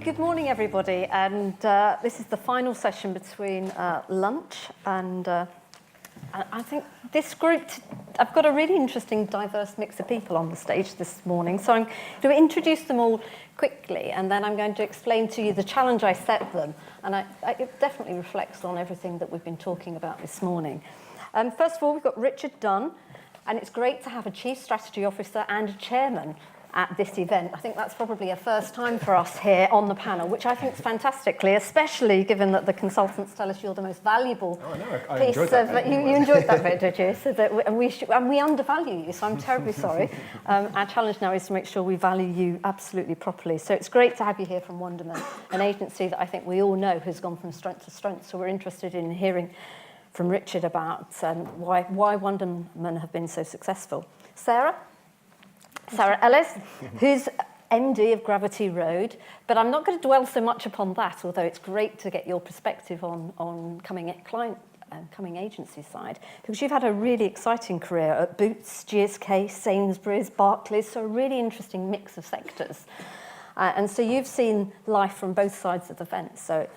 Good morning, everybody, and this is the final session between lunch and I think this group, I've got a really interesting, diverse mix of people on the stage this morning, so I'm going to introduce them all quickly, and then I'm going to explain to you the challenge I set them, and it definitely reflects on everything that we've been talking about this morning. First of all, we've got Richard Dunn, and it's great to have a Chief Strategy Officer and a Chairman at this event. I think that's probably a first time for us here on the panel, which I think is fantastically, especially given that the consultants tell us you're the most valuable piece of... You enjoyed that bit, did you? So that we undervalue you, so I'm terribly sorry. Our challenge now is to make sure we value you absolutely properly. So it's great to have you here from Wunderman, an agency that I think we all know has gone from strength to strength. So we're interested in hearing from Richard about why Wunderman have been so successful. Sarah Ellis, who's MD of Gravity Road, but I'm not going to dwell so much upon that, although it's great to get your perspective on coming agency side, because you've had a really exciting career at Boots, GSK, Sainsbury's, Barclays, so a really interesting mix of sectors. And so you've seen life from both sides of the fence, so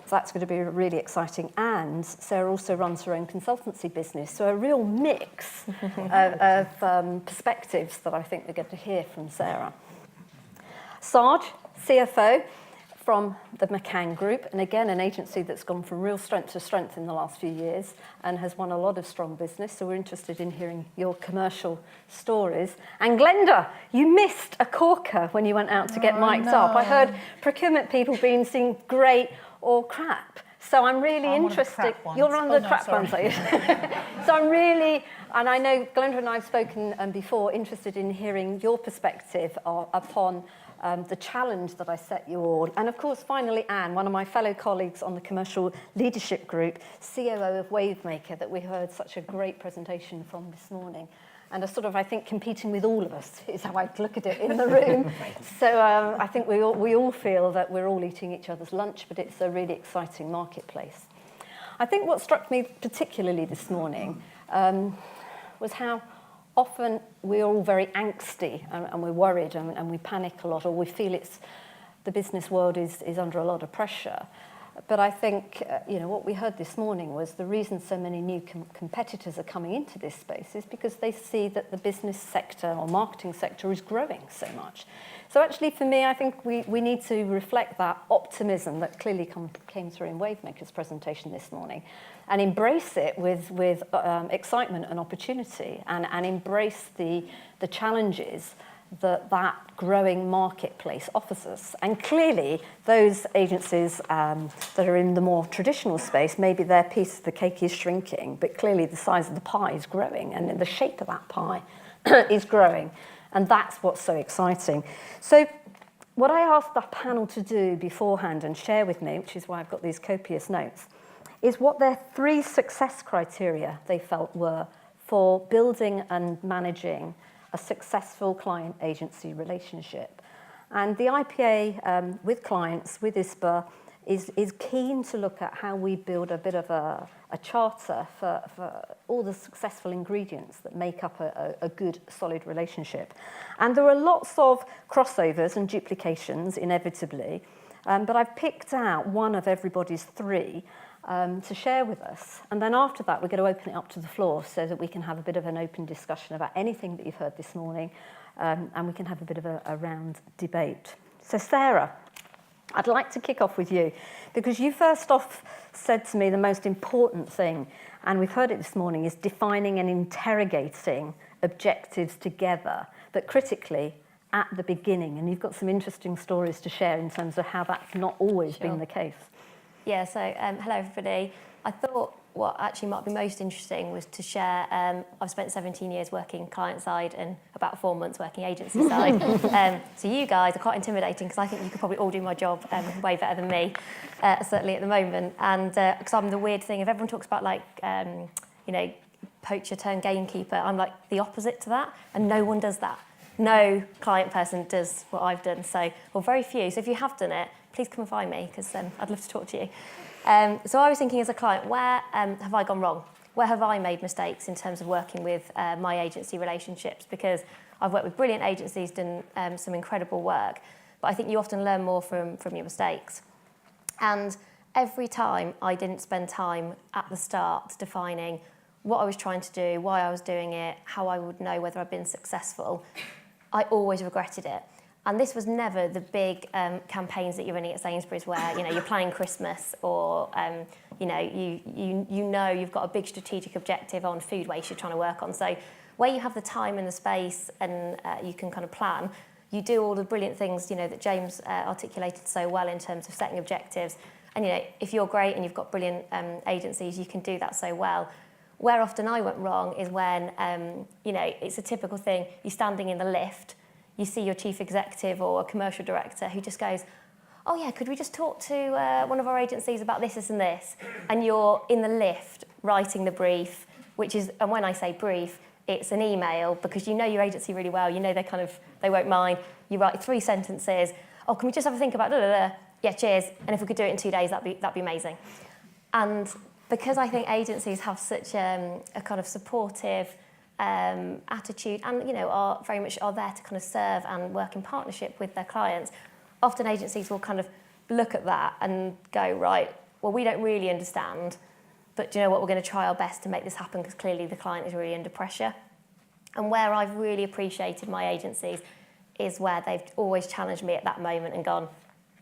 that's going to be really exciting. And Sarah also runs her own consultancy business, so a real mix of perspectives that I think we're going to hear from Sarah. Sajad, CFO from the McCann Group, and again, an agency that's gone from real strength to strength in the last few years and has won a lot of strong business, so we're interested in hearing your commercial stories. And Glenda, you missed a corker when you went out to get mic'd up. I heard procurement people being seen great or crap. So I'm really interested. You're on the crap ones, are you? So I'm really, and I know Glenda and I have spoken before, interested in hearing your perspective upon the challenge that I set you all. And of course, finally, Anne, one of my fellow colleagues on the commercial leadership group, COO of Wavemaker, that we heard such a great presentation from this morning. And are sort of, I think, competing with all of us is how I look at it in the room. So I think we all feel that we're all eating each other's lunch, but it's a really exciting marketplace. I think what struck me particularly this morning was how often we're all very angsty and we're worried and we panic a lot, or we feel the business world is under a lot of pressure. But I think, what we heard this morning was the reason so many new competitors are coming into this space is because they see that the business sector or marketing sector is growing so much. So actually, for me, I think we need to reflect that optimism that clearly came through in Wavemaker's presentation this morning and embrace it with excitement and opportunity and embrace the challenges that growing marketplace offers us. And clearly, those agencies that are in the more traditional space, maybe their piece of the cake is shrinking, but clearly the size of the pie is growing, and the shape of that pie is growing. And that's what's so exciting. So what I asked the panel to do beforehand and share with me, which is why I've got these copious notes, is what their 3 success criteria they felt were for building and managing a successful client-agency relationship. And the IPA with clients, with ISPA, is keen to look at how we build a bit of a charter for all the successful ingredients that make up a good, solid relationship. And there are lots of crossovers and duplications, inevitably, but I've picked out one of everybody's 3 to share with us. And then after that, we're going to open it up to the floor so that we can have a bit of an open discussion about anything that you've heard this morning, and we can have a bit of a round debate. So Sarah, I'd like to kick off with you, because you first off said to me the most important thing, and we've heard it this morning, is defining and interrogating objectives together, but critically at the beginning. And you've got some interesting stories to share in terms of how that's not always been the case. Yeah, so hello everybody. I thought what actually might be most interesting was to share, I've spent 17 years working client side and about 4 months working agency side. So you guys are quite intimidating because I think you could probably all do my job way better than me, certainly at the moment. And because I'm the weird thing, if everyone talks about poacher turned gamekeeper, I'm like the opposite to that, and no one does that. No client person does what I've done, very few. So if you have done it, please come and find me, because I'd love to talk to you. So I was thinking as a client, where have I gone wrong? Where have I made mistakes in terms of working with my agency relationships? Because I've worked with brilliant agencies, done some incredible work, but I think you often learn more from your mistakes. And every time I didn't spend time at the start defining what I was trying to do, why I was doing it, how I would know whether I'd been successful, I always regretted it. And this was never the big campaigns that you're running at Sainsbury's where, you're planning Christmas or, you've got a big strategic objective on food waste you're trying to work on. So where you have the time and the space and you can kind of plan, you do all the brilliant things, that James articulated so well in terms of setting objectives. And, if you're great and you've got brilliant agencies, you can do that so well. Where often I went wrong is when, it's a typical thing, you're standing in the lift, you see your chief executive or a commercial director who just goes, oh yeah, could we just talk to one of our agencies about this and this? And you're in the lift writing the brief, and when I say brief, it's an email because you know your agency really well, they won't mind. You write 3 sentences, oh, can we just have a think about yeah, cheers, and if we could do it in 2 days, that'd be amazing. And because I think agencies have such a kind of supportive attitude and, are very much there to kind of serve and work in partnership with their clients, often agencies will kind of look at that and go, right, well, we don't really understand, but do you know what, we're going to try our best to make this happen because clearly the client is really under pressure. And where I've really appreciated my agencies is where they've always challenged me at that moment and gone,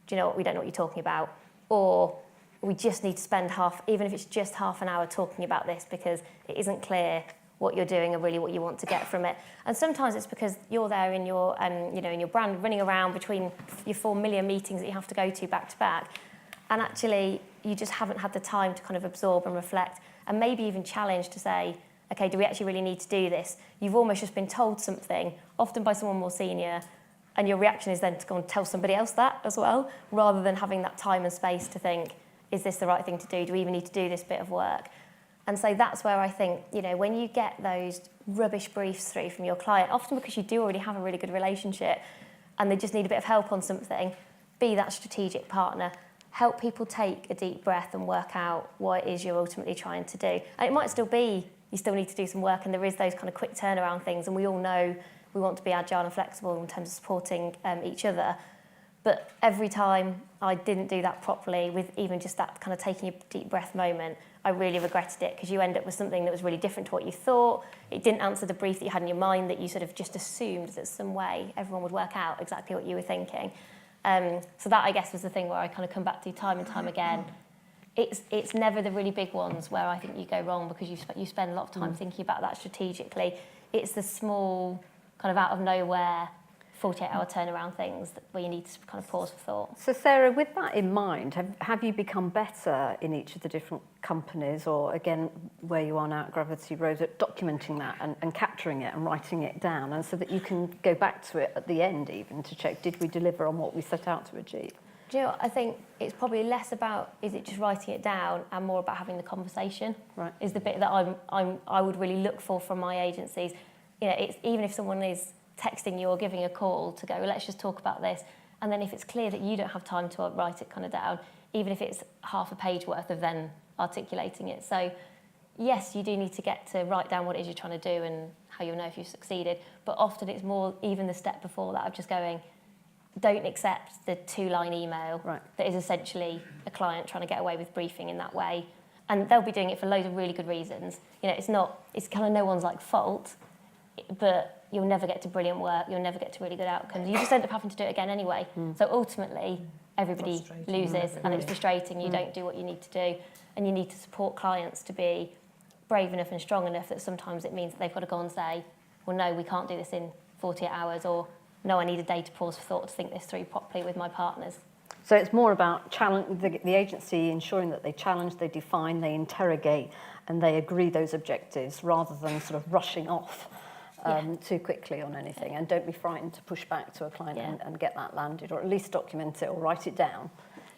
do you know what, we don't know what you're talking about, or we just need to spend even if it's just half an hour talking about this because it isn't clear what you're doing and really what you want to get from it. And sometimes it's because you're there in your, in your brand, running around between your 4 million meetings that you have to go to back, and actually you just haven't had the time to kind of absorb and reflect and maybe even challenge to say, okay, do we actually really need to do this? You've almost just been told something, often by someone more senior, and your reaction is then to go and tell somebody else that as well, rather than having that time and space to think, is this the right thing to do? Do we even need to do this bit of work? And so that's where I think, when you get those rubbish briefs through from your client, often because you do already have a really good relationship and they just need a bit of help on something, be that strategic partner, help people take a deep breath and work out what it is you're ultimately trying to do. And it might still be, you still need to do some work and there is those kind of quick turnaround things, and we all know we want to be agile and flexible in terms of supporting each other. But every time I didn't do that properly with even just that kind of taking a deep breath moment, I really regretted it because you end up with something that was really different to what you thought. It didn't answer the brief that you had in your mind that you sort of just assumed that some way everyone would work out exactly what you were thinking. So that, I guess, was the thing where I kind of come back to time and time again. It's never the really big ones where I think you go wrong because you spend a lot of time thinking about that strategically. It's the small, kind of out of nowhere, 48-hour turnaround things where you need to kind of pause for thought. So Sarah, with that in mind, have you become better in each of the different companies, or again, where you are now at Gravity Road, at documenting that and capturing it and writing it down, and so that you can go back to it at the end even to check, did we deliver on what we set out to achieve? Do you know what? I think it's probably less about, is it just writing it down, and more about having the conversation. Right. Is the bit that I would really look for from my agencies. It's even if someone is texting you or giving a call to go, let's just talk about this. And then if it's clear that you don't have time to write it kind of down, even if it's half a page worth of then articulating it. So yes, you do need to get to write down what it is you're trying to do and how you'll know if you've succeeded. But often it's more even the step before that of just going, don't accept the 2-line email that is essentially a client trying to get away with briefing in that way. And they'll be doing it for loads of really good reasons. It's kind of no one's fault, but you'll never get to brilliant work, you'll never get to really good outcomes. You just end up having to do it again anyway. So ultimately, everybody loses and it's frustrating. You don't do what you need to do, and you need to support clients to be brave enough and strong enough that sometimes it means that they've got to go and say, well, no, we can't do this in 48 hours, or no, I need a day to pause for thought to think this through properly with my partners. So it's more about the agency ensuring that they challenge, they define, they interrogate, and they agree those objectives rather than sort of rushing off too quickly on anything. And don't be frightened to push back to a client and get that landed, or at least document it or write it down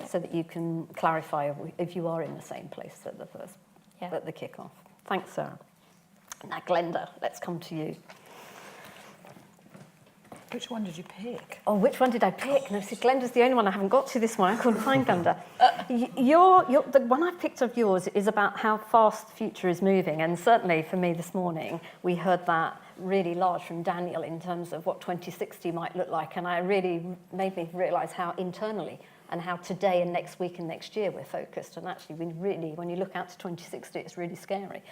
so that you can clarify if you are in the same place at the kick-off. Thanks, Sarah. Now, Glenda, let's come to you. Which one did you pick? Oh, which one did I pick? No, see, Glenda's the only one I haven't got to this morning. I couldn't find Glenda. The one I picked of yours is about how fast the future is moving. And certainly for me this morning, we heard that really large from Daniel in terms of what 2060 might look like, and it really made me realise how internally and how today and next week and next year we're focused. And actually, we really, when you look out to 2060, it's really scary.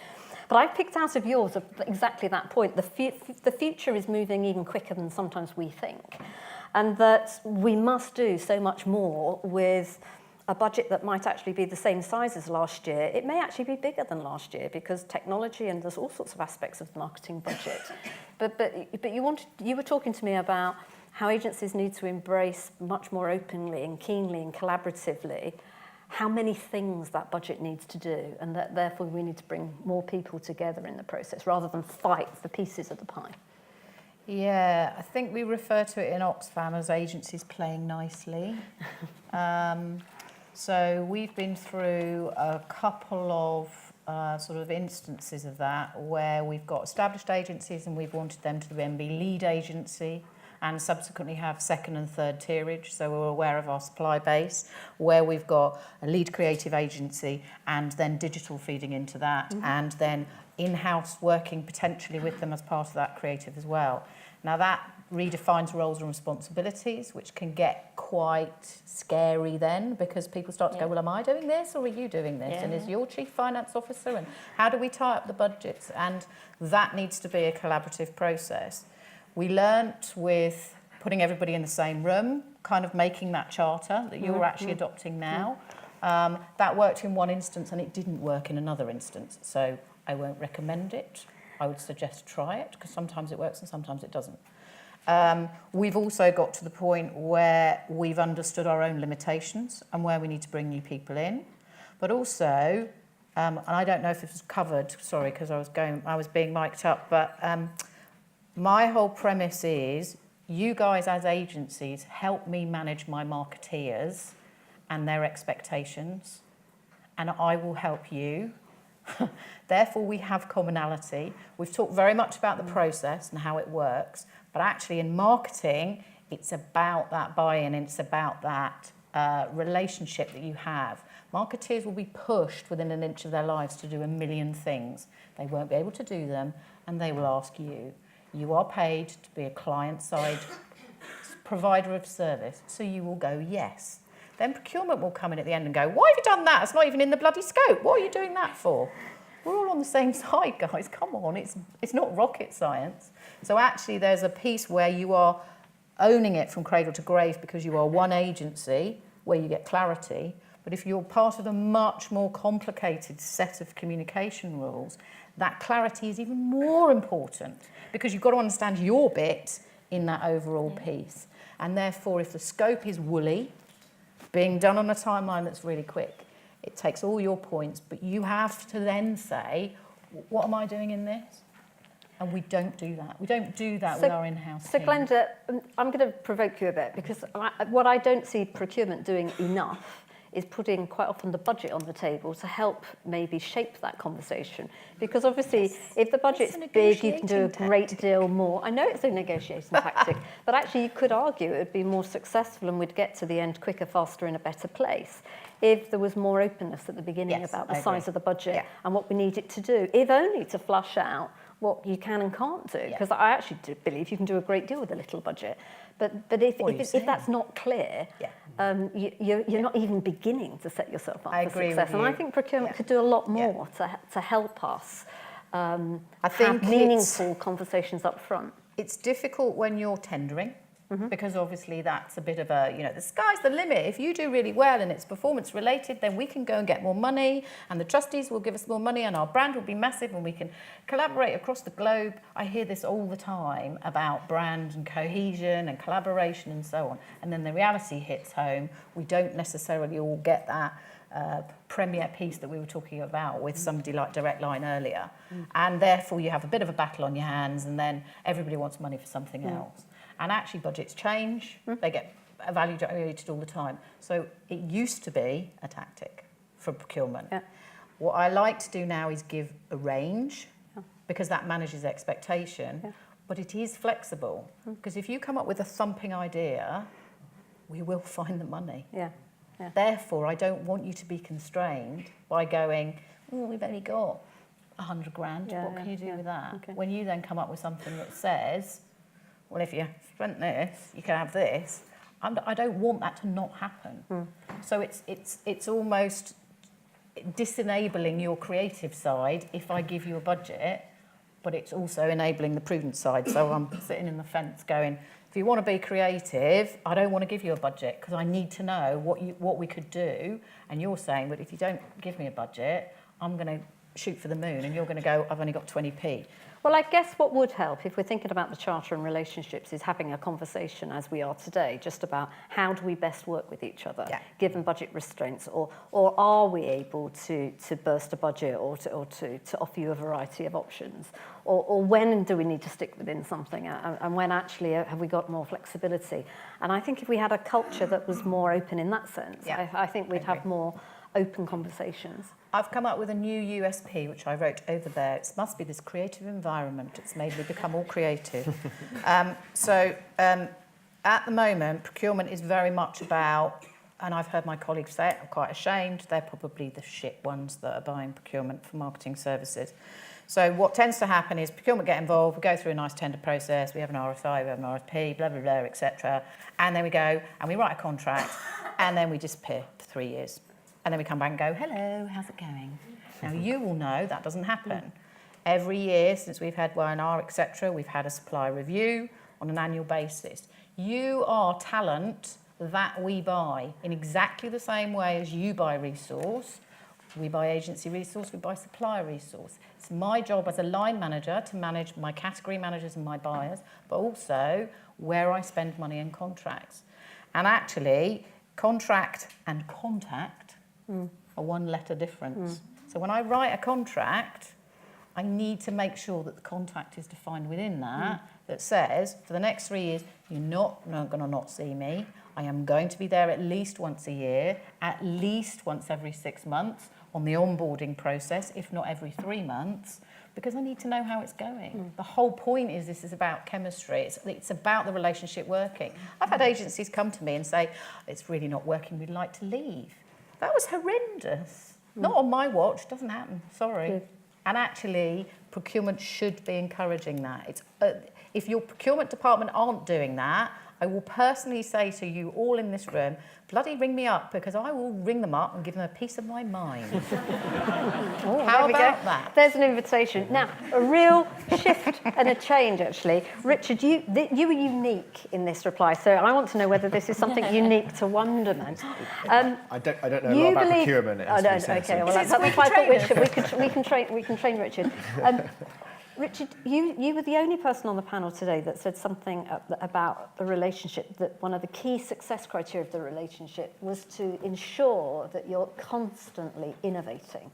But I've picked out of yours exactly that point. The future is moving even quicker than sometimes we think, and that we must do so much more with a budget that might actually be the same size as last year. It may actually be bigger than last year because technology, and there's all sorts of aspects of the marketing budget. But you were talking to me about how agencies need to embrace much more openly and keenly and collaboratively how many things that budget needs to do, and that therefore we need to bring more people together in the process rather than fight for pieces of the pie. Yeah, I think we refer to it in Oxfam as agencies playing nicely. So we've been through a couple of sort of instances of that where we've got established agencies and we've wanted them to then be lead agency and subsequently have second and third tierage. So we're aware of our supply base, where we've got a lead creative agency and then digital feeding into that, and then in-house working potentially with them as part of that creative as well. Now that redefines roles and responsibilities, which can get quite scary then, because people start to go, well, am I doing this or are you doing this? And is your chief finance officer, and how do we tie up the budgets? And that needs to be a collaborative process. We learnt with putting everybody in the same room, kind of making that charter that you're actually adopting now. That worked in one instance and it didn't work in another instance. So I won't recommend it. I would suggest try it, because sometimes it works and sometimes it doesn't. We've also got to the point where we've understood our own limitations and where we need to bring new people in. But also, and I don't know if this was covered, sorry, because I was being mic'd up, but my whole premise is you guys as agencies help me manage my marketeers and their expectations, and I will help you. Therefore, we have commonality. We've talked very much about the process and how it works, but actually in marketing, it's about that buy-in, and it's about that relationship that you have. Marketeers will be pushed within an inch of their lives to do a million things. They won't be able to do them, and they will ask you. You are paid to be a client-side provider of service, so you will go yes. Then procurement will come in at the end and go, why have you done that? It's not even in the bloody scope. What are you doing that for? We're all on the same side, guys. Come on, it's not rocket science. So actually there's a piece where you are owning it from cradle to grave because you are one agency where you get clarity. But if you're part of a much more complicated set of communication rules, that clarity is even more important because you've got to understand your bit in that overall piece. And therefore, if the scope is woolly, being done on a timeline that's really quick, it takes all your points, but you have to then say, what am I doing in this? And we don't do that. We don't do that with our in-house team. So Glenda, I'm going to provoke you a bit, because what I don't see procurement doing enough is putting quite often the budget on the table to help maybe shape that conversation. Because obviously, if the budget's big, you can do a great deal more. I know it's a negotiating tactic, but actually you could argue it would be more successful and we'd get to the end quicker, faster, in a better place if there was more openness at the beginning about the size of the budget and what we need it to do, if only to flush out what you can and can't do. Because I actually do believe you can do a great deal with a little budget. But if that's not clear, you're not even beginning to set yourself up for success. And I think procurement could do a lot more to help us I think have meaningful conversations up front. It's difficult when you're tendering, because obviously that's a bit of a, the sky's the limit. If you do really well and it's performance related, then we can go and get more money and the trustees will give us more money and our brand will be massive and we can collaborate across the globe. I hear this all the time about brand and cohesion and collaboration and so on. And then the reality hits home. We don't necessarily all get that premier piece that we were talking about with somebody like Direct Line earlier. And therefore you have a bit of a battle on your hands and then everybody wants money for something else. And actually budgets change, they get evaluated all the time. So it used to be a tactic for procurement. What I like to do now is give a range because that manages expectation, but it is flexible. Because if you come up with a thumping idea, we will find the money. Therefore, I don't want you to be constrained by going, oh, we've only got 100 grand. Yeah, What can you do yeah. with that? Okay. When you then come up with something that says, well, if you spent this, you can have this. I don't want that to not happen. So it's almost disenabling your creative side if I give you a budget, but it's also enabling the prudent side. So I'm sitting in the fence going, if you want to be creative, I don't want to give you a budget because I need to know what we could do. And you're saying, but if you don't give me a budget, I'm going to shoot for the moon and you're going to go, I've only got 20p. Well, I guess what would help, if we're thinking about the charter and relationships, is having a conversation as we are today, just about how do we best work with each other, given budget restraints, or are we able to burst a budget or to offer you a variety of options, or when do we need to stick within something, and when actually have we got more flexibility? And I think if we had a culture that was more open in that sense, I think we'd have more open conversations. I've come up with a new USP, which I wrote over there. It must be this creative environment. It's made me become all creative. At the moment, procurement is very much about, and I've heard my colleagues say it, I'm quite ashamed, they're probably the shit ones that are buying procurement for marketing services. So what tends to happen is procurement get involved, we go through a nice tender process, we have an RFI, we have an RFP, blah, blah, blah, etc. And then we go and we write a contract and then we disappear for 3 years. And then we come back and go, hello, how's it going? Now, you will know that doesn't happen. Every year since we've had Y&R, etc., we've had a supply review on an annual basis. You are talent that we buy in exactly the same way as you buy resource. We buy agency resource, we buy supplier resource. It's my job as a line manager to manage my category managers and my buyers, but also where I spend money in contracts. And actually, contract and contact a one-letter difference. So when I write a contract, I need to make sure that the contact is defined within that, that says, for the next 3 years, you're not going to not see me. I am going to be there at least once a year, at least once every 6 months on the onboarding process, if not every 3 months, because I need to know how it's going. The whole point is this is about chemistry. It's about the relationship working. I've had agencies come to me and say, it's really not working, we'd like to leave. That was horrendous. Not on my watch, doesn't happen, sorry. Good. And actually, procurement should be encouraging that. It's, if your procurement department aren't doing that, I will personally say to you all in this room, bloody ring me up, because I will ring them up and give them a piece of my mind. How about that? There's an invitation. Now, a real shift and a change, actually. Richard, you were unique in this reply, so I want to know whether this is something unique to Wunderman. I don't know a lot about procurement. Oh, no, okay, well, that's why I thought we can train Richard. Richard, you were the only person on the panel today that said something about the relationship, that one of the key success criteria of the relationship was to ensure that you're constantly innovating.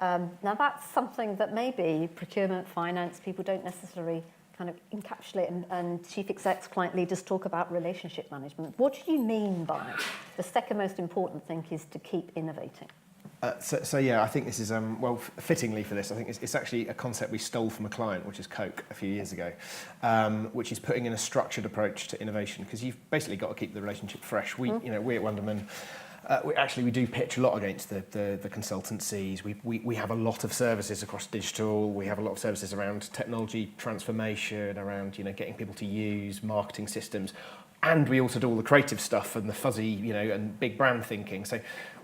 Now, that's something that maybe procurement, finance, people don't necessarily kind of encapsulate, and chief execs, client leaders talk about relationship management. What do you mean by the second most important thing is to keep innovating? So yeah, I think this is, fittingly for this, I think it's actually a concept we stole from a client, which is Coke, a few years ago, which is putting in a structured approach to innovation, because you've basically got to keep the relationship fresh. We at Wunderman, we do pitch a lot against the consultancies. We have a lot of services across digital. We have a lot of services around technology transformation, around getting people to use marketing systems. And we also do all the creative stuff and the fuzzy, and big brand thinking. So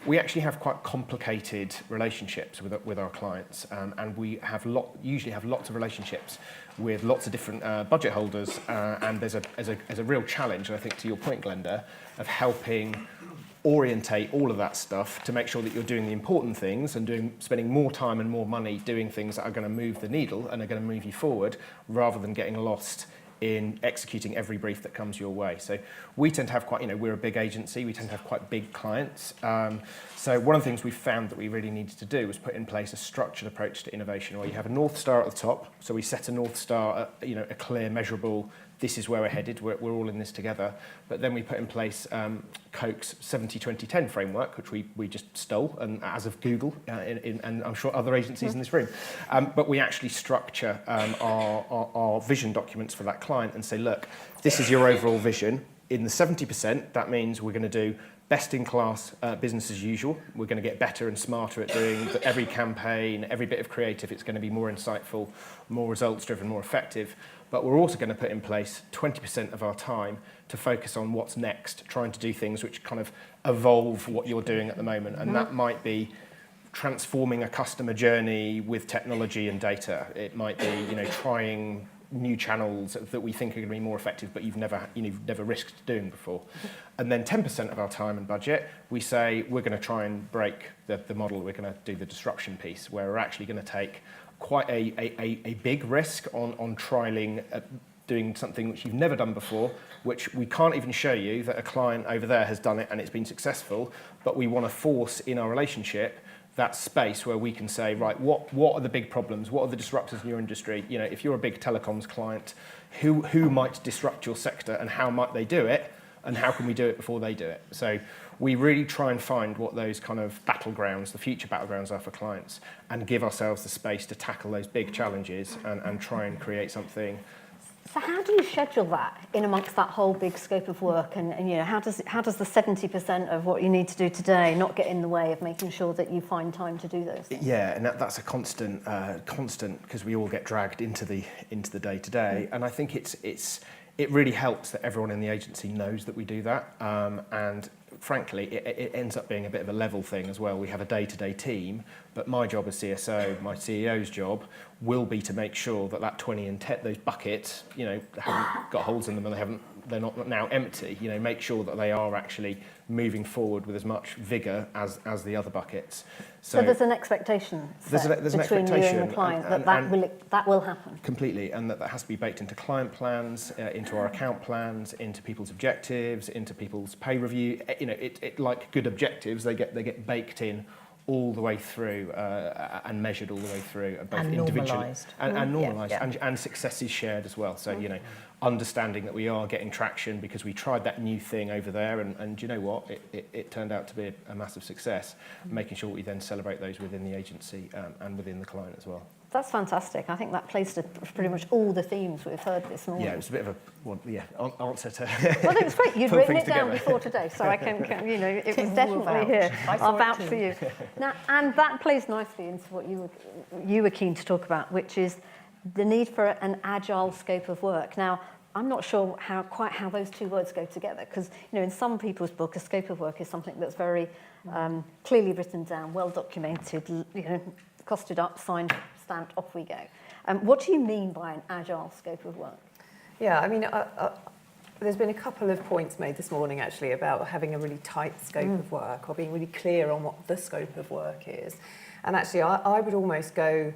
we actually have quite complicated relationships with our clients, and we usually have lots of relationships with lots of different budget holders. And there's a real challenge, I think, to your point, Glenda, of helping orientate all of that stuff to make sure that you're doing the important things and spending more time and more money doing things that are going to move the needle and are going to move you forward, rather than getting lost in executing every brief that comes your way. So we tend to have we're a big agency, we tend to have quite big clients. So one of the things we found that we really needed to do was put in place a structured approach to innovation, where you have a North Star at the top. So we set a North Star, a clear, measurable, this is where we're headed, we're all in this together. But then we put in place Coke's 70-20-10 framework, which we just stole, and as of Google, and I'm sure other agencies in this room. But we actually structure our vision documents for that client and say, look, this is your overall vision. In the 70%, that means we're going to do best-in-class business as usual. We're going to get better and smarter at doing every campaign, every bit of creative. It's going to be more insightful, more results-driven, more effective. But we're also going to put in place 20% of our time to focus on what's next, trying to do things which kind of evolve what you're doing at the moment. And that might be transforming a customer journey with technology and data. It might be, trying new channels that we think are going to be more effective, but you've never risked doing before. And then 10% of our time and budget, we say we're going to try and break the model. We're going to do the disruption piece, where we're actually going to take quite a big risk on trialing doing something which you've never done before, which we can't even show you that a client over there has done it and it's been successful, but we want to force in our relationship that space where we can say, right, what are the big problems? What are the disruptors in your industry? If you're a big telecoms client, who might disrupt your sector and how might they do it? And how can we do it before they do it? So we really try and find what those kind of battlegrounds, the future battlegrounds are for clients, and give ourselves the space to tackle those big challenges and try and create something. So how do you schedule that in amongst that whole big scope of work? And how does the 70% of what you need to do today not get in the way of making sure that you find time to do those things? Yeah, and that's a constant because we all get dragged into the day-to-day. And I think it really helps that everyone in the agency knows that we do that. And frankly, it ends up being a bit of a level thing as well. We have a day-to-day team, but my job as CSO, my CEO's job, will be to make sure that 20 and 10, those buckets, haven't got holes in them and they're not now empty. Make sure that they are actually moving forward with as much vigour as the other buckets. So there's an expectation there's an between expectation, you and the client that will happen. Completely, and that has to be baked into client plans, into our account plans, into people's objectives, into people's pay review. It like good objectives, they get baked in all the way through and measured all the way through, both and individually normalised. and normalised, Yeah. and success is shared as well. So understanding that we are getting traction because we tried that new thing over there, and you know what, it turned out to be a massive success. Making sure we then celebrate those within the agency and within the client as well. That's fantastic. I think that plays to pretty much all the themes we've heard this morning. Yeah, it was a bit of answer to. Well, it was great. You'd pull written things it down together. before today, so I can it was definitely here. I'll vouch for you. Now, and that plays nicely into what you were keen to talk about, which is the need for an agile scope of work. Now, I'm not sure quite how those two words go together, because in some people's book, a scope of work is something that's very clearly written down, well documented, costed up, signed, stamped, off we go. What do you mean by an agile scope of work? Yeah, I mean, there's been a couple of points made this morning actually about having a really tight scope of work, or being really clear on what the scope of work is. And actually, I would almost go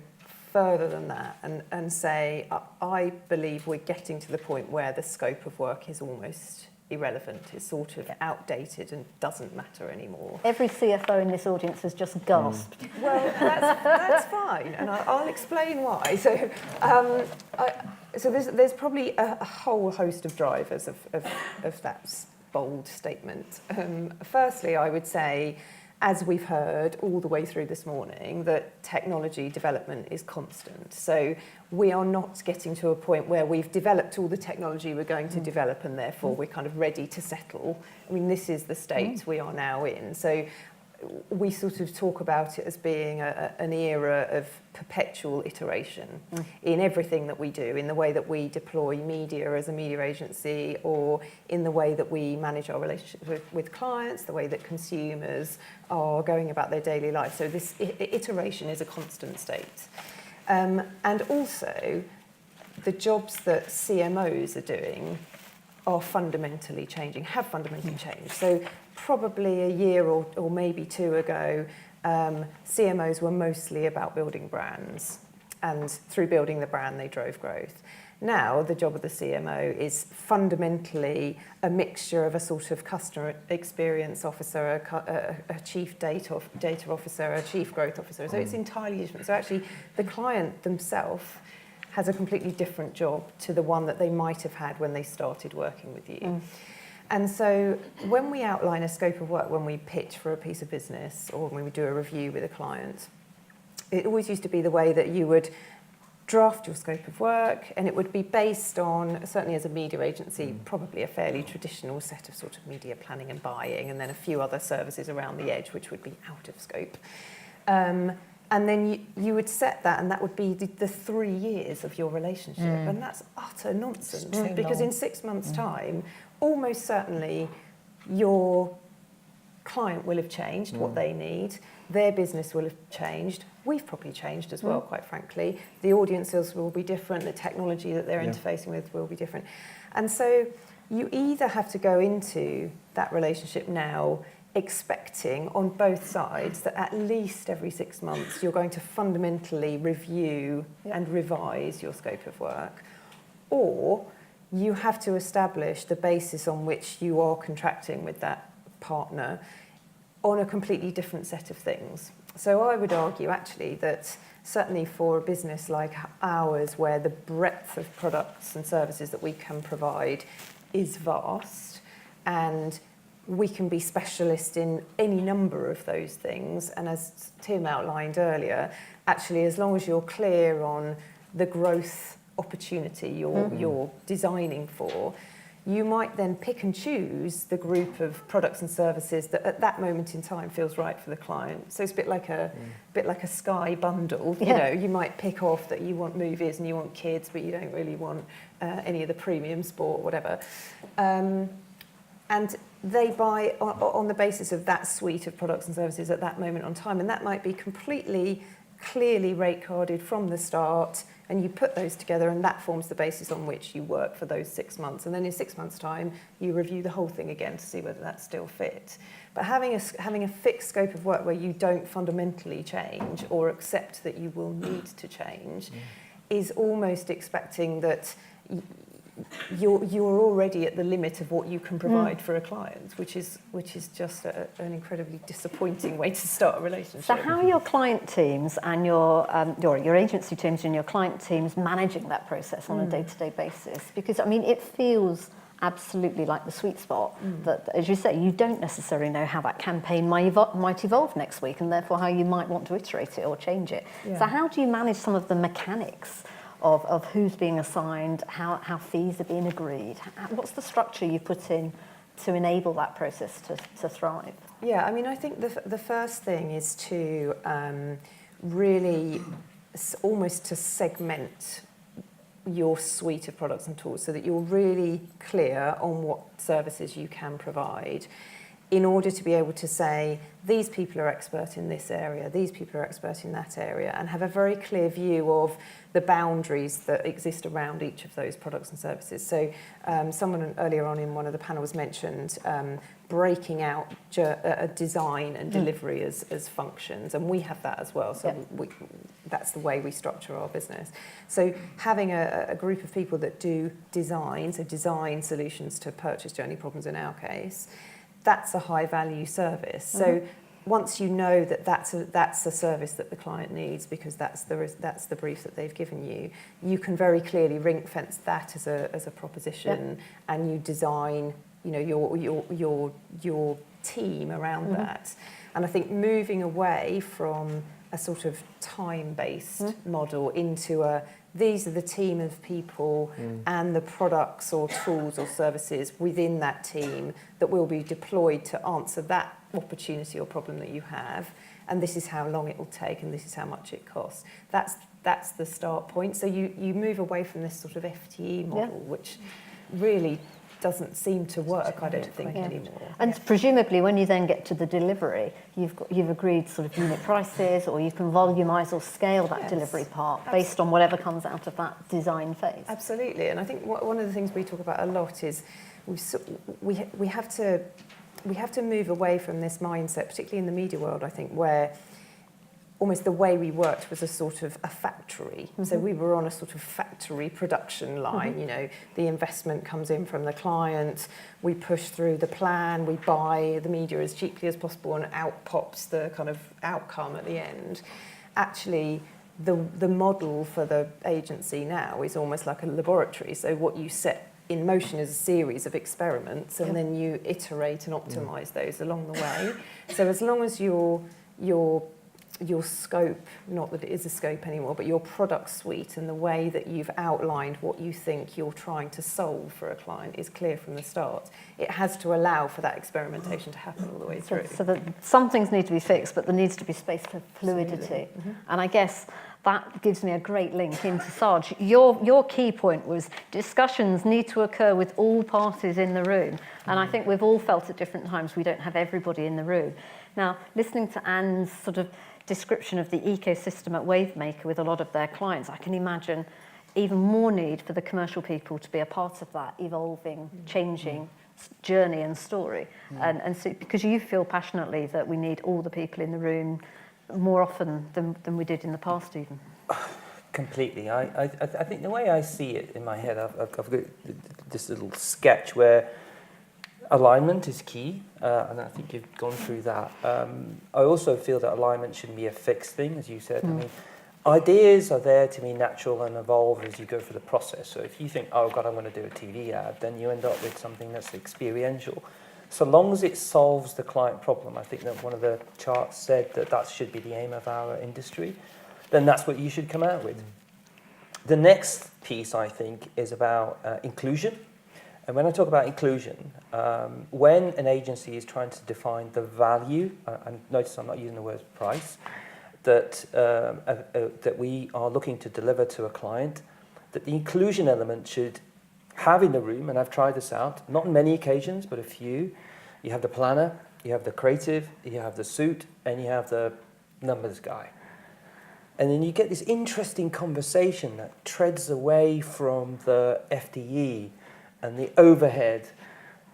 further than that and say I believe we're getting to the point where the scope of work is almost irrelevant. It's sort of outdated and doesn't matter anymore. Every CFO in this audience has just gasped. Well, that's fine, and I'll explain why. So, so there's probably a whole host of drivers of that bold statement. Firstly, I would say, as we've heard all the way through this morning, that technology development is constant. So we are not getting to a point where we've developed all the technology we're going to develop and therefore we're kind of ready to settle. I mean, this is the state we are now in. So we sort of talk about it as being an era of perpetual iteration in everything that we do, in the way that we deploy media as a media agency, or in the way that we manage our relationships with clients, the way that consumers are going about their daily life. So this iteration is a constant state. And also, the jobs that CMOs are doing are fundamentally changing, have fundamentally changed. So probably a year or maybe two ago, CMOs were mostly about building brands, and through building the brand they drove growth. Now the job of the CMO is fundamentally a mixture of a sort of customer experience officer, a chief data officer, a chief growth officer. So it's entirely different. So actually the client themselves has a completely different job to the one that they might have had when they started working with you. And so when we outline a scope of work, when we pitch for a piece of business or when we do a review with a client, it always used to be the way that you would draft your scope of work, and it would be based on, certainly as a media agency, probably a fairly traditional set of sort of media planning and buying, and then a few other services around the edge which would be out of scope. And then you would set that, and that would be the 3 years of your relationship. And that's utter nonsense, because in 6 months' time, almost certainly your client will have changed what they need, their business will have changed, we've probably changed as well, quite frankly. The audiences will be different, the technology that they're interfacing with will be different. And so you either have to go into that relationship now expecting on both sides that at least every 6 months you're going to fundamentally review and revise your scope of work, or you have to establish the basis on which you are contracting with that partner on a completely different set of things. So I would argue actually that certainly for a business like ours, where the breadth of products and services that we can provide is vast, and we can be specialists in any number of those things. And as Tim outlined earlier, actually, as long as you're clear on the growth opportunity you're designing for, you might then pick and choose the group of products and services that at that moment in time feels right for the client. So it's a bit like a Sky bundle. You know, you might pick off that you want movies and you want kids, but you don't really want any of the premium sport, whatever. And they buy on the basis of that suite of products and services at that moment on time, and that might be completely clearly rate carded from the start, and you put those together, and that forms the basis on which you work for those 6 months. And then in 6 months' time, you review the whole thing again to see whether that's still fit. But having a fixed scope of work where you don't fundamentally change or accept that you will need to change is almost expecting that you're already at the limit of what you can provide for a client, which is just an incredibly disappointing way to start a relationship. So how are your client teams and your agency teams and your client teams managing that process on a day-to-day basis? Because, I mean, it feels absolutely like the sweet spot that, as you say, you don't necessarily know how that campaign might evolve next week, and therefore how you might want to iterate it or change it. Yeah. So how do you manage some of the mechanics of who's being assigned, how fees are being agreed? What's the structure you put in to enable that process to thrive? Yeah, I mean, I think the first thing is to really almost to segment your suite of products and tools so that you're really clear on what services you can provide, in order to be able to say, these people are expert in this area, these people are expert in that area, and have a very clear view of the boundaries that exist around each of those products and services. So someone earlier on in one of the panels mentioned breaking out a design and delivery as functions, and we have that as well. So that's the way we structure our business. So having a group of people that do design, so design solutions to purchase journey problems in our case, that's a high value service. So once you know that that's a service that the client needs, because that's the brief that they've given you, you can very clearly ring fence that as a proposition, and you design, you know, your team around that. And I think moving away from a sort of time-based model into these are the team of people and the products or tools or services within that team that will be deployed to answer that opportunity or problem that you have, and this is how long it will take, and this is how much it costs. That's the start point. So you move away from this sort of FTE model, which really doesn't seem to work, I don't think, anymore. And presumably when you then get to the delivery, you've agreed sort of unit prices, or you can volumise or scale that delivery part based on whatever comes out of that design phase. Absolutely, and I think one of the things we talk about a lot is we have to move away from this mindset, particularly in the media world, I think, where almost the way we worked was a sort of a factory. So we were on a sort of factory production line. You know, the investment comes in from the client, we push through the plan, we buy the media as cheaply as possible, and out pops the kind of outcome at the end. Actually, the model for the agency now is almost like a laboratory. So what you set in motion is a series of experiments, and then you iterate and optimise those along the way. So as long as you're your scope, not that it is a scope anymore, but your product suite and the way that you've outlined what you think you're trying to solve for a client is clear from the start. It has to allow for that experimentation to happen all the way through. So that some things need to be fixed, but there needs to be space for fluidity. Mm-hmm. And I guess that gives me a great link into Saj. Your key point was discussions need to occur with all parties in the room. And I think we've all felt at different times we don't have everybody in the room. Now, listening to Anne's sort of description of the ecosystem at Wavemaker with a lot of their clients, I can imagine even more need for the commercial people to be a part of that evolving, changing journey and story. And so, because you feel passionately that we need all the people in the room more often than we did in the past even. Completely. I think the way I see it in my head, I've got this little sketch where alignment is key, and I think you've gone through that. I also feel that alignment shouldn't be a fixed thing, as you said. I mean, ideas are there to be natural and evolve as you go through the process. So if you think, oh God, I'm going to do a TV ad, then you end up with something that's experiential. So long as it solves the client problem, I think that one of the charts said that should be the aim of our industry, then that's what you should come out with. The next piece, I think, is about inclusion. And when I talk about inclusion, when an agency is trying to define the value, and notice I'm not using the word price, that we are looking to deliver to a client, that the inclusion element should have in the room, and I've tried this out, not on many occasions, but a few. You have the planner, you have the creative, you have the suit, and you have the numbers guy. And then you get this interesting conversation that treads away from the FTE and the overhead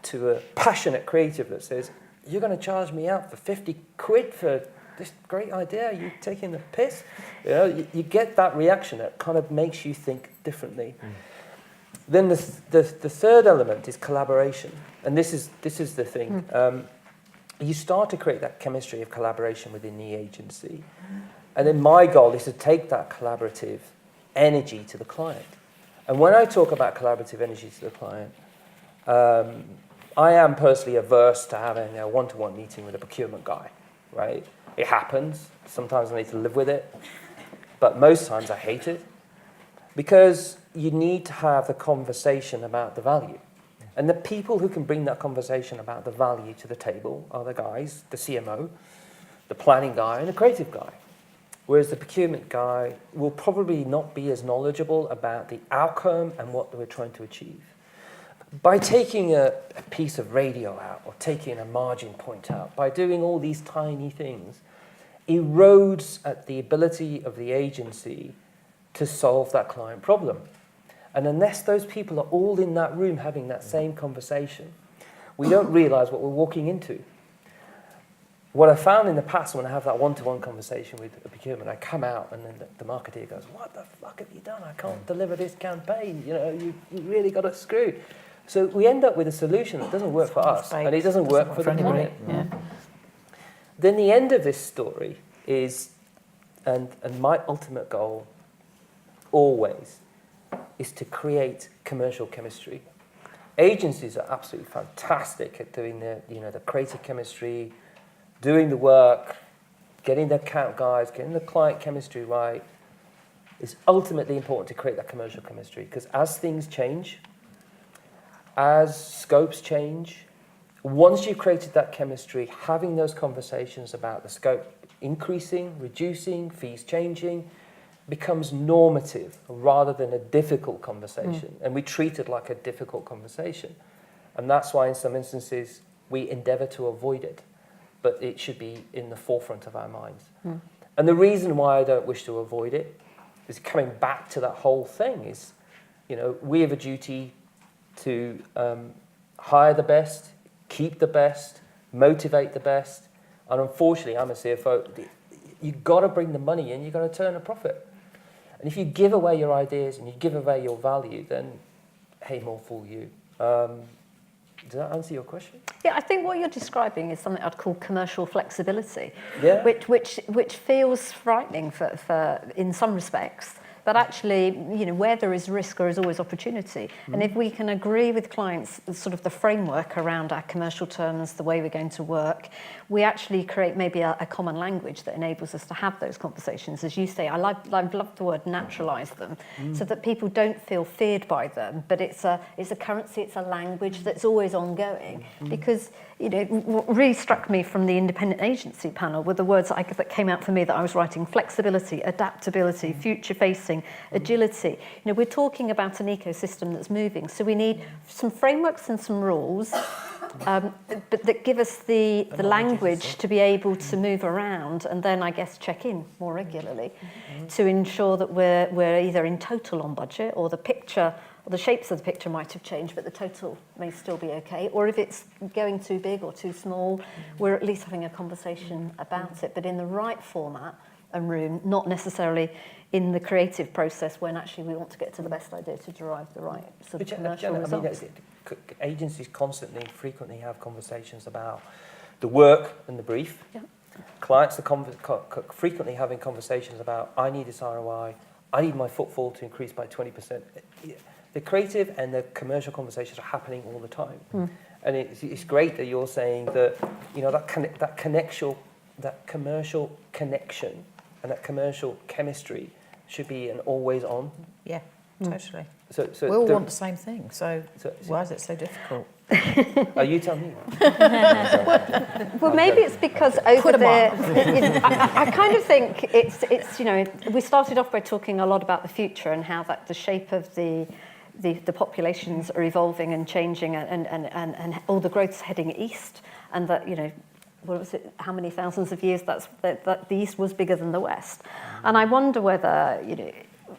to a passionate creative that says, you're going to charge me out for 50 quid for this great idea, are you taking the piss? You know, you get that reaction that kind of makes you think differently. Then the third element is collaboration. And this is the thing. You start to create that chemistry of collaboration within the agency. And then my goal is to take that collaborative energy to the client. And when I talk about collaborative energy to the client, I am personally averse to having a one-to-one meeting with a procurement guy, right? It happens. Sometimes I need to live with it. But most times I hate it. Because you need to have the conversation about the value. And the people who can bring that conversation about the value to the table are the guys, the CMO, the planning guy, and the creative guy. Whereas the procurement guy will probably not be as knowledgeable about the outcome and what we're trying to achieve. By taking a piece of radio out or taking a margin point out, by doing all these tiny things, erodes at the ability of the agency to solve that client problem. And unless those people are all in that room having that same conversation, we don't realize what we're walking into. What I found in the past when I have that one-to-one conversation with a procurement, I come out and then the marketeer goes, what the fuck have you done? I can't deliver this campaign. You know, you really got it screwed. So we end up with a solution that doesn't work for us and it doesn't work for the client. Yeah. Then the end of this story is, and my ultimate goal always is to create commercial chemistry. Agencies are absolutely fantastic at doing the creative chemistry, doing the work, getting the account guys, getting the client chemistry right. It's ultimately important to create that commercial chemistry because as things change, as scopes change, once you've created that chemistry, having those conversations about the scope increasing, reducing, fees changing, becomes normative rather than a difficult conversation. And we treat it like a difficult conversation. And that's why in some instances we endeavour to avoid it. But it should be in the forefront of our minds. And the reason why I don't wish to avoid it is coming back to that whole thing is, you know, we have a duty to hire the best, keep the best, motivate the best. And unfortunately, I'm a CFO, you've got to bring the money in, you've got to turn a profit. And if you give away your ideas and you give away your value, then hey, more fool you. Does that answer your question? Yeah, I think what you're describing is something I'd call commercial flexibility, Yeah. which feels frightening for in some respects, But actually, you know, where there is risk, there is always opportunity. And if we can agree with clients sort of the framework around our commercial terms, the way we're going to work, we actually create maybe a common language that enables us to have those conversations. As you say, I love the word naturalise them, so that people don't feel feared by them, but it's a currency, it's a language that's always ongoing. Because, you know, what really struck me from the independent agency panel were the words that came out for me that I was writing: flexibility, adaptability, future-facing, agility. You know, we're talking about an ecosystem that's moving, so we need some frameworks and some rules, but that give us the language to be able to move around, and then I guess check in more regularly to ensure that we're either in total on budget, or the picture, or the shapes of the picture might have changed, but the total may still be okay. Or if it's going too big or too small, we're at least having a conversation about it, but in the right format and room, not necessarily in the creative process when actually we want to get to the best idea to derive the right sort of commercial results. Agencies frequently have conversations about the work and the brief. Yeah. Clients are frequently having conversations about, I need this ROI, I need my footfall to increase by 20%. The creative and the commercial conversations are happening all the time. And it's great that you're saying that, you know, that commercial connection and that commercial chemistry should be an always on. Yeah, totally. So We all want the same thing, so why is it so difficult? Oh, you tell me. Well, maybe it's because over there, I kind of think it's you know, we started off by talking a lot about the future and how that the shape of the populations are evolving and changing, and all the growth's heading east, and that, you know, what was it, how many thousands of years that the east was bigger than the west. And I wonder whether, you know,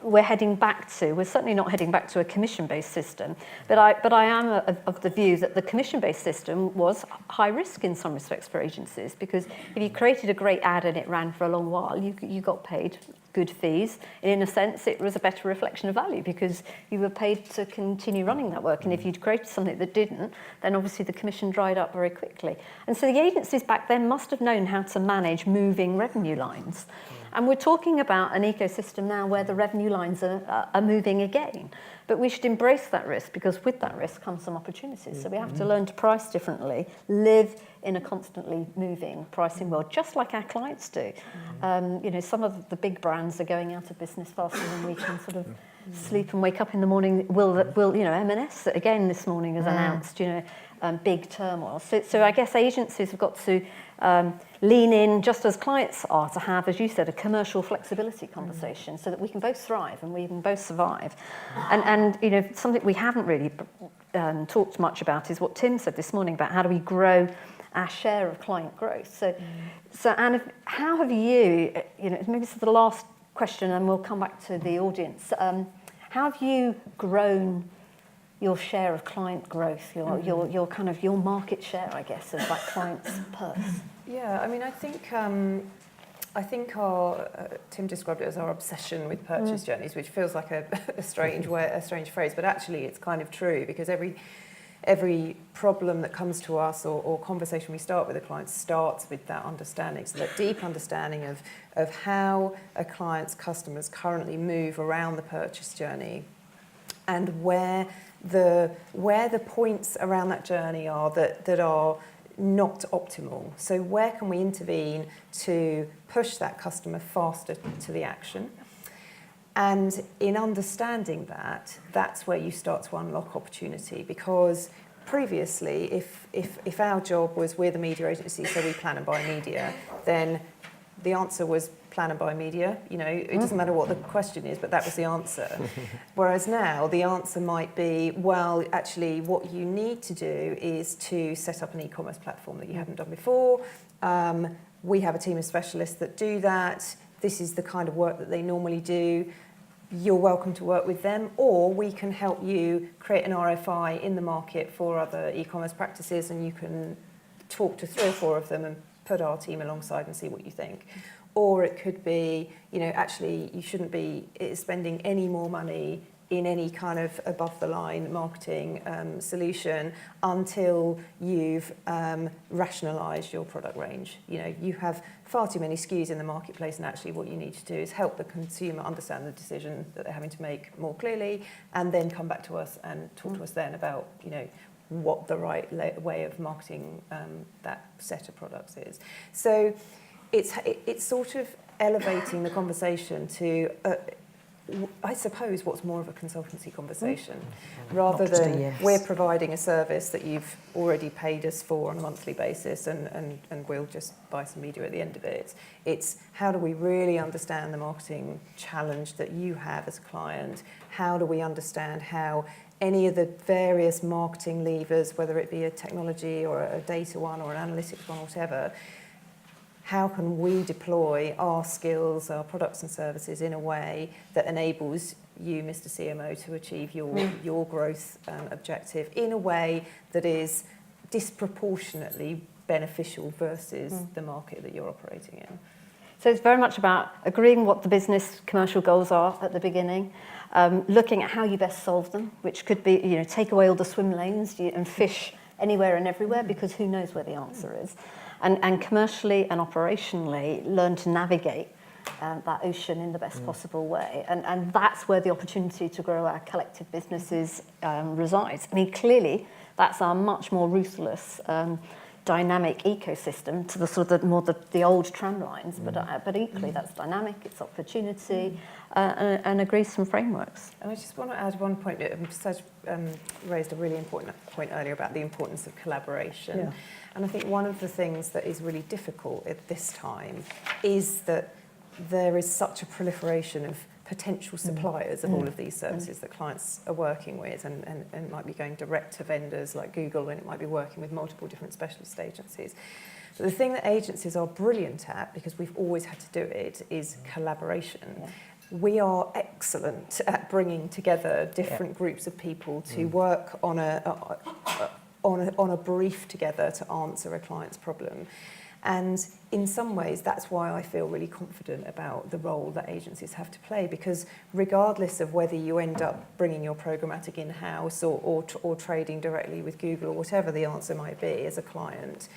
we're certainly not heading back to a commission-based system, but I am of the view that the commission-based system was high risk in some respects for agencies, because if you created a great ad and it ran for a long while, you got paid good fees. And in a sense, it was a better reflection of value because you were paid to continue running that work. And if you'd created something that didn't, then obviously the commission dried up very quickly. And so the agencies back then must have known how to manage moving revenue lines. And we're talking about an ecosystem now where the revenue lines are moving again. But we should embrace that risk, because with that risk comes some opportunities. So we have to learn to price differently, live in a constantly moving pricing world, just like our clients do. You know, some of the big brands are going out of business faster than we can sort of sleep and wake up in the morning. Will you know, M&S again this morning has announced, you know, big turmoil. So I guess agencies have got to lean in, just as clients are, to have, as you said, a commercial flexibility conversation, so that we can both thrive and we can both survive. And you know, something we haven't really talked much about is what Tim said this morning about how do we grow our share of client growth. So Anne, how have you, you know, maybe this is the last question and we'll come back to the audience. How have you grown your share of client growth, your kind of your market share, I guess, of that client's purse? Yeah, I mean, I think our Tim described it as our obsession with purchase journeys, which feels like a strange phrase, but actually it's kind of true, because every problem that comes to us or conversation we start with a client starts with that understanding, so that deep understanding of how a client's customers currently move around the purchase journey, and where the points around that journey are that are not optimal. So where can we intervene to push that customer faster to the action? And in understanding that, that's where you start to unlock opportunity, because previously, if our job was we're the media agency, so we plan and buy media, then the answer was plan and buy media. You know, it doesn't matter what the question is, but that was the answer. Whereas now the answer might be, well, actually what you need to do is to set up an e-commerce platform that you haven't done before. We have a team of specialists that do that. This is the kind of work that they normally do. You're welcome to work with them, or we can help you create an RFI in the market for other e-commerce practices, and you can talk to 3 or 4 of them and put our team alongside and see what you think. Or it could be, you know, actually you shouldn't be spending any more money in any kind of above-the-line marketing solution until you've rationalised your product range. You know, you have far too many SKUs in the marketplace, and actually what you need to do is help the consumer understand the decision that they're having to make more clearly, and then come back to us and talk to us then about, you know, what the right way of marketing that set of products is. So it's sort of elevating the conversation to, I suppose, what's more of a consultancy conversation, rather than we're providing a service that you've already paid us for on a monthly basis and we'll just buy some media at the end of it. It's how do we really understand the marketing challenge that you have as a client? How do we understand how any of the various marketing levers, whether it be a technology or a data one or an analytics one or whatever, how can we deploy our skills, our products and services in a way that enables you, Mr. CMO, to achieve your growth objective in a way that is disproportionately beneficial versus the market that you're operating in? So it's very much about agreeing what the business commercial goals are at the beginning, looking at how you best solve them, which could be, you know, take away all the swim lanes and fish anywhere and everywhere, because who knows where the answer is. And commercially and operationally learn to navigate that ocean in the best possible way. And that's where the opportunity to grow our collective businesses resides. I mean, clearly, that's our much more ruthless dynamic ecosystem to the sort of more the old tram lines, but equally that's dynamic, it's opportunity, and agrees some frameworks. And I just want to add one point. Sajad raised a really important point earlier about the importance of collaboration. Yeah. And I think one of the things that is really difficult at this time is that there is such a proliferation of potential suppliers of all of these services that clients are working with, and might be going direct to vendors like Google, and it might be working with multiple different specialist agencies. But the thing that agencies are brilliant at, because we've always had to do it, is collaboration. Yeah. We are excellent at bringing together different groups of people to work on a brief together to answer a client's problem. And in some ways, that's why I feel really confident about the role that agencies have to play, because regardless of whether you end up bringing your programmatic in-house or trading directly with Google or whatever the answer might be as a client,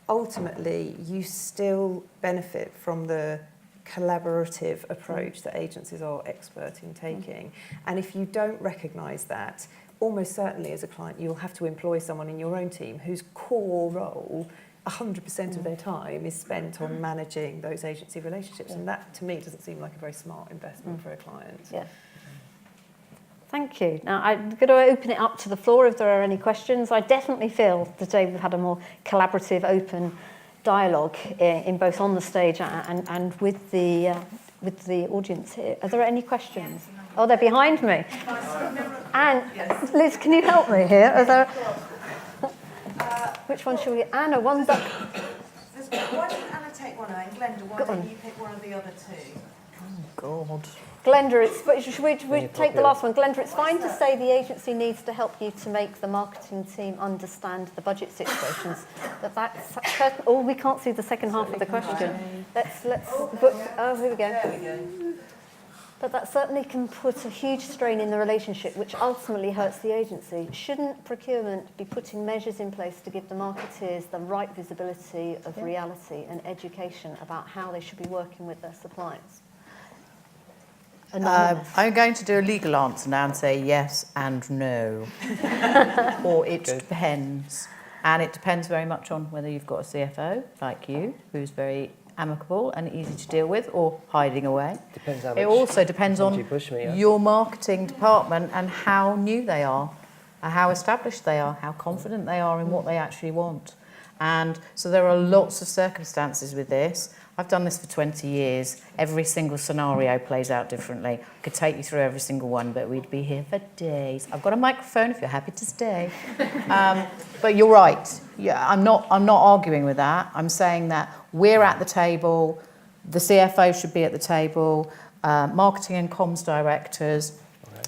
ultimately, you still benefit from the collaborative approach that agencies are expert in taking. And if you don't recognise that, almost certainly as a client, you'll have to employ someone in your own team whose core role 100% of their time is spent on managing those agency relationships. And that, to me, doesn't seem like a very smart investment for a client. Yeah. Thank you. Now, I'm going to open it up to the floor if there are any questions. I definitely feel today we've had a more collaborative, open dialogue in both on the stage and with the audience here. Are there any questions? Oh, they're behind me. And Liz, can you help me here? Are there... Which one should we... Anna, one's up. Why don't Anna take one and Glenda, why don't you pick one of the other two? Oh, God. Glenda, should we take the last one? Glenda, it's fine to say the agency needs to help you to make the marketing team understand the budget situations. We can't see the second half of the question. Let's book... Oh, here we go. There we go. But that certainly can put a huge strain in the relationship, which ultimately hurts the agency. Shouldn't procurement be putting measures in place to give the marketeers the right visibility of reality and education about how they should be working with their suppliers? I'm going to do a legal answer now and say yes and no. Or it depends. And it depends very much on whether you've got a CFO, like you, who's very amicable and easy to deal with, or hiding away. Depends how much. It also depends on your marketing department and how new they are, and how established they are, how confident they are in what they actually want. And so there are lots of circumstances with this. I've done this for 20 years. Every single scenario plays out differently. I could take you through every single one, but we'd be here for days. I've got a microphone if you're happy to stay. But you're right. Yeah, I'm not arguing with that. I'm saying that we're at the table. The CFO should be at the table. Marketing and comms directors.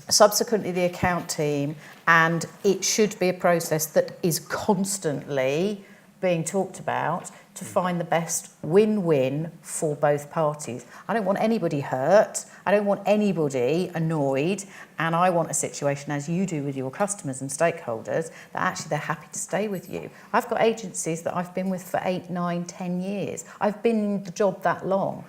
Subsequently, the account team. And it should be a process that is constantly being talked about to find the best win-win for both parties. I don't want anybody hurt, I don't want anybody annoyed, and I want a situation, as you do with your customers and stakeholders, that actually they're happy to stay with you. I've got agencies that I've been with for 8, 9, 10 years. I've been in the job that long.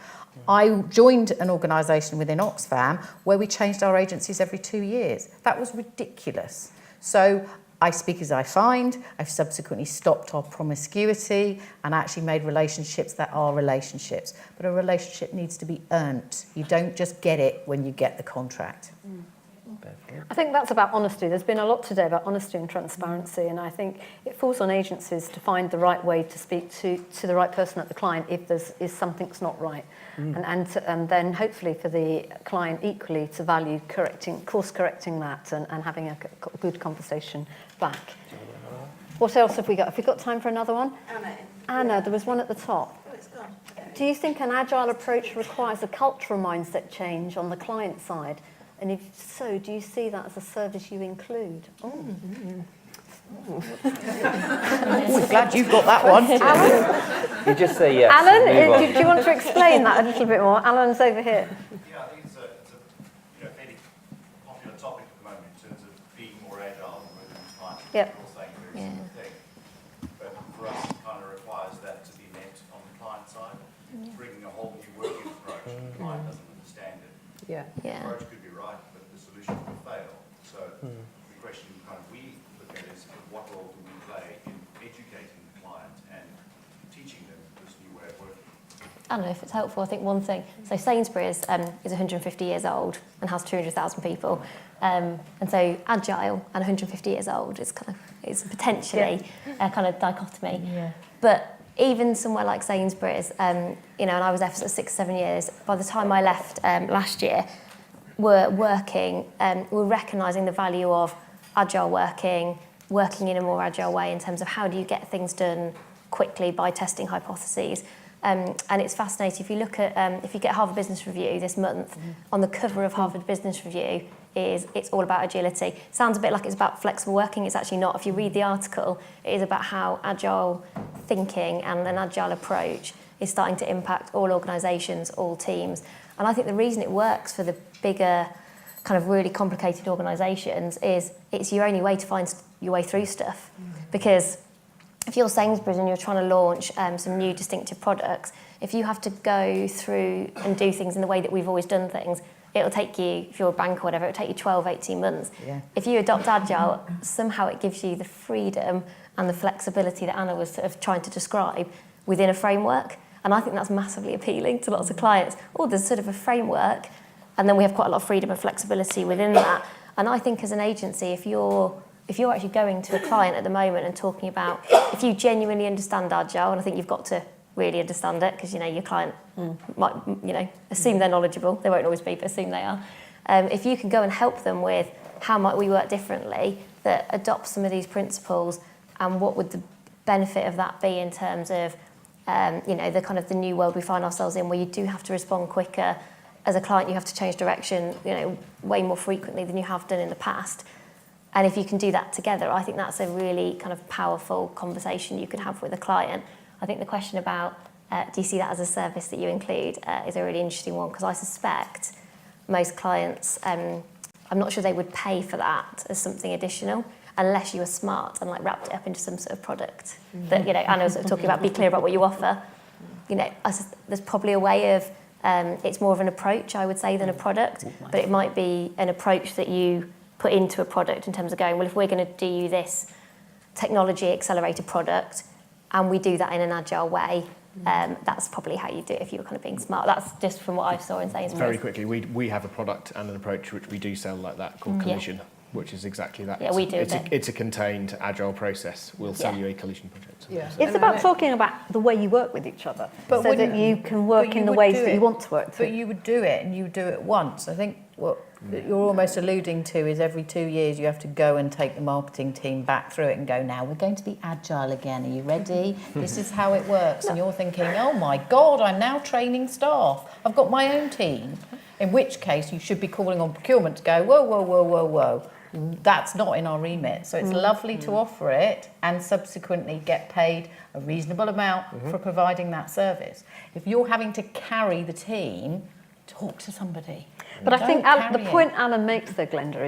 I joined an organisation within Oxfam where we changed our agencies every 2 years. That was ridiculous. So I speak as I find. I've subsequently stopped our promiscuity and actually made relationships that are relationships. But a relationship needs to be earned. You don't just get it when you get the contract. I think that's about honesty. There's been a lot today about honesty and transparency, and I think it falls on agencies to find the right way to speak to the right person at the client if there's something's not right. And then hopefully for the client equally to value course correcting that and having a good conversation back. What else have we got? Have we got time for another one? Anna, there was one at the top. Oh, it's gone. Do you think an agile approach requires a cultural mindset change on the client side? And if so, do you see that as a service you include? We're glad you've got that one. Alan? You just say yes. Alan, and move on. do you want to explain that a little bit more? Alan's over here. Yeah, I think it's a fairly popular topic at the moment in terms of being more agile and moving clients. Yep. We're all saying very similar thing. But for us, it kind of requires that to be met on the client side, bringing a whole new working approach. The client doesn't understand it. Yeah. The approach could be right, but the solution could fail. So the question kind of we look at is what role do we play in educating the client and teaching them this new way of working? I don't know if it's helpful. I think one thing, so Sainsbury's is 150 years old and has 200,000 people. And so Agile and 150 years old is potentially a kind of dichotomy. Yeah. But even somewhere like Sainsbury's, and I was there for 6 or 7 years, by the time I left last year, we're recognising the value of agile working in a more agile way in terms of how do you get things done quickly by testing hypotheses. And it's fascinating. If you look at, if you get Harvard Business Review this month, on the cover of Harvard Business Review it's all about agility. Sounds a bit like it's about flexible working. It's actually not. If you read the article, it is about how agile thinking and an agile approach is starting to impact all organisations, all teams. And I think the reason it works for the bigger, kind of really complicated organisations is it's your only way to find your way through stuff. Because if you're Sainsbury's and you're trying to launch some new distinctive products, if you have to go through and do things in the way that we've always done things, it'll take you, if you're a bank or whatever, it'll take you 12, 18 months. Yeah. If you adopt Agile, somehow it gives you the freedom and the flexibility that Anna was sort of trying to describe within a framework. And I think that's massively appealing to lots of clients. Oh, there's sort of a framework, and then we have quite a lot of freedom and flexibility within that. And I think as an agency, if you're actually going to a client at the moment and talking about, if you genuinely understand Agile, and I think you've got to really understand it, because your client might assume they're knowledgeable. They won't always be, but assume they are. If you can go and help them with how might we work differently that adopts some of these principles, and what would the benefit of that be in terms of the kind of the new world we find ourselves in, where you do have to respond quicker. As a client, you have to change direction, way more frequently than you have done in the past. And if you can do that together, I think that's a really kind of powerful conversation you can have with a client. I think the question about do you see that as a service that you include is a really interesting one, because I suspect most clients, I'm not sure they would pay for that as something additional unless you were smart and wrapped it up into some sort of product that, Anna was sort of talking about, be clear about what you offer. There's probably a way of, it's more of an approach, I would say, than a product, but it might be an approach that you put into a product in terms of going, well, if we're going to do you this technology accelerated product and we do that in an agile way, that's probably how you do it if you were kind of being smart. That's just from what I saw in Sainsbury's. Very quickly, we have a product and an approach which we do sell like that called Collision, which is exactly that. Yeah, we do. It's a contained agile process. We'll sell you a Collision project. Yeah. It's about talking about the way you work with each other, But so that you can work in the ways that you want to work. But you would do it, and you would do it once. I think what you're almost alluding to is every 2 years you have to go and take the marketing team back through it and go, now we're going to be agile again. Are you ready? This is how it works. And you're thinking, oh my God, I'm now training staff. I've got my own team. In which case you should be calling on procurement to go, whoa, whoa, whoa, whoa, whoa. That's not in our remit. So it's lovely to offer it and subsequently get paid a reasonable amount for providing that service. If you're having to carry the team, talk to somebody. But I think Don't the carry point Alan makes there, Glenda,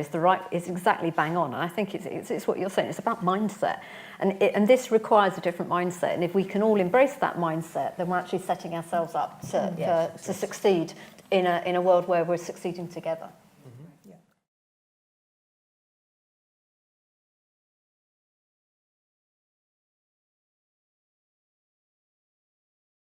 is exactly bang on. And I think it's what you're saying. It's about mindset. And this requires a different mindset. And if we can all embrace that mindset, then we're actually setting ourselves up to succeed in a world where we're succeeding together.